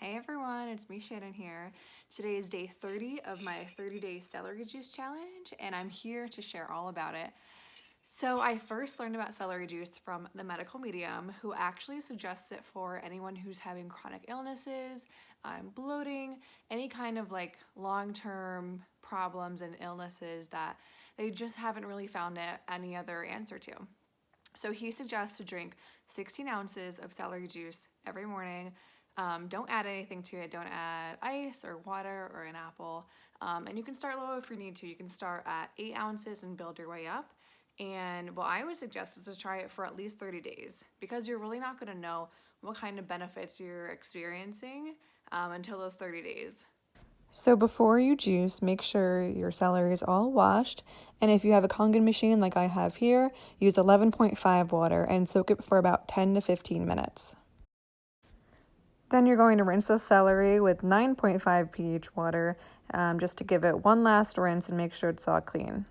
Hey everyone, it's me Shannon here. Today is day 30 of my 30-day celery juice challenge, and I'm here to share all about it. So I first learned about celery juice from the medical medium, who actually suggests it for anyone who's having chronic illnesses, bloating, any kind of like long-term problems and illnesses that they just haven't really found any other answer to. So he suggests to drink 16 ounces of celery juice every morning. Don't add anything to it. Don't add ice or water or an apple. And you can start low if you need to. You can start at 8 ounces and build your way up. And what I would suggest is to try it for at least 30 days because you're really not going to know what kind of benefits you're experiencing until those 30 days. So before you juice, make sure your celery is all washed. And if you have a Kangen machine like I have here, use 11.5 water and soak it for about 10 to 15 minutes. Then you're going to rinse the celery with 9.5 pH water just to give it one last rinse and make sure it's all clean.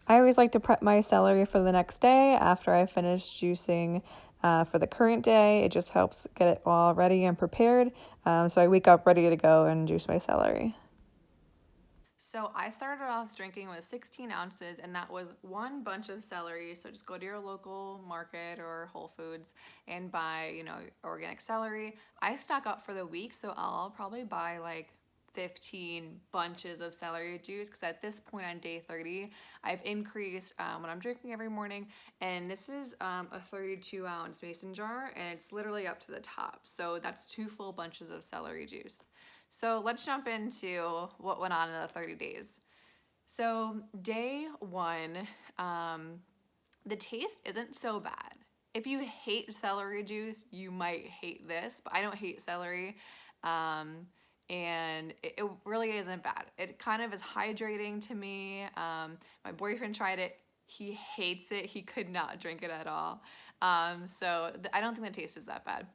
I always like to prep my celery for the next day after I finish juicing for the current day. It just helps get it all ready and prepared. So I wake up ready to go and juice my celery. So I started off drinking with 16 ounces, and that was one bunch of celery. So just go to your local market or Whole Foods and buy, organic celery. I stock up for the week, so I'll probably buy like 15 bunches of celery juice because at this point on day 30, I've increased what I'm drinking every morning, and this is a 32-ounce mason jar, and it's literally up to the top. So that's 2 full bunches of celery juice. So let's jump into what went on in the 30 days. So day 1, the taste isn't so bad. If you hate celery juice, you might hate this, but I don't hate celery. And it really isn't bad. It kind of is hydrating to me. My boyfriend tried it. He hates it. He could not drink it at all. So I don't think the taste is that bad.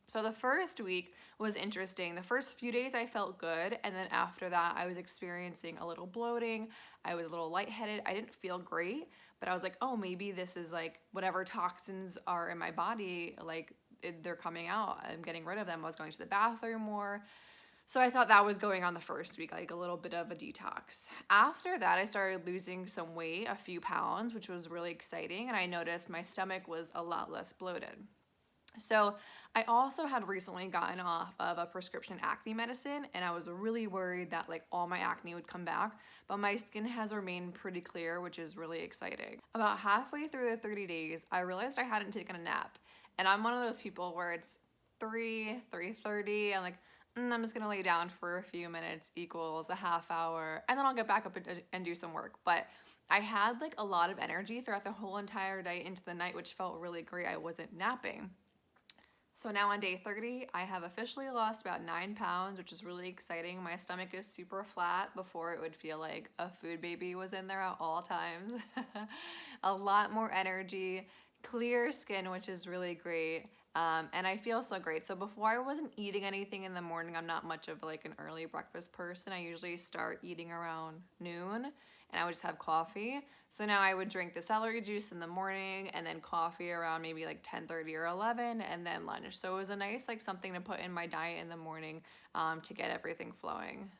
So the first week was interesting. The first few days I felt good, and then after that I was experiencing a little bloating. I was a little lightheaded. I didn't feel great, but I was like, oh, maybe this is like whatever toxins are in my body, they're coming out. I'm getting rid of them. I was going to the bathroom more. So I thought that was going on the first week, like a little bit of a detox. After that, I started losing some weight, a few pounds, which was really exciting, and I noticed my stomach was a lot less bloated. So I also had recently gotten off of a prescription acne medicine, and I was really worried that like all my acne would come back, but my skin has remained pretty clear, which is really exciting. About halfway through the 30 days, I realized I hadn't taken a nap, and I'm one of those people where it's 3:30, I'm like, I'm just gonna lay down for a few minutes equals a half hour, and then I'll get back up and do some work. But I had like a lot of energy throughout the whole entire day into the night, which felt really great. I wasn't napping. So now on day 30, I have officially lost about 9 pounds, which is really exciting. My stomach is super flat. Before it would feel like a food baby was in there at all times. A lot more energy, clear skin, which is really great. And I feel so great. So before I wasn't eating anything in the morning. I'm not much of like an early breakfast person. I usually start eating around noon, and I would just have coffee. So now I would drink the celery juice in the morning and then coffee around maybe like 10:30 or 11 and then lunch. So it was a nice like something to put in my diet in the morning to get everything flowing.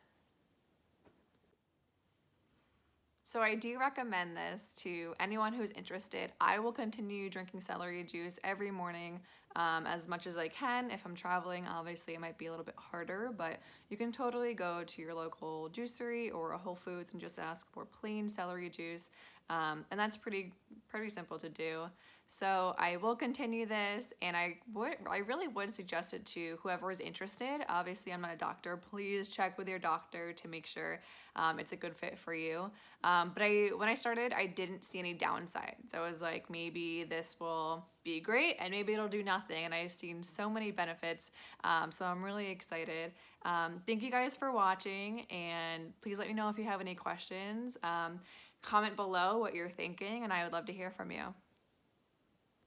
So I do recommend this to anyone who's interested. I will continue drinking celery juice every morning as much as I can. If I'm traveling, obviously it might be a little bit harder, but you can totally go to your local juicery or a Whole Foods and just ask for plain celery juice. And that's pretty simple to do. So I will continue this, and I really would suggest it to whoever is interested. Obviously, I'm not a doctor. Please check with your doctor to make sure it's a good fit for you. But when I started, I didn't see any downsides. I was like, maybe this will be great, and maybe it'll do nothing. And I've seen so many benefits, so I'm really excited. Thank you guys for watching, and please let me know if you have any questions. Comment below what you're thinking, and I would love to hear from you.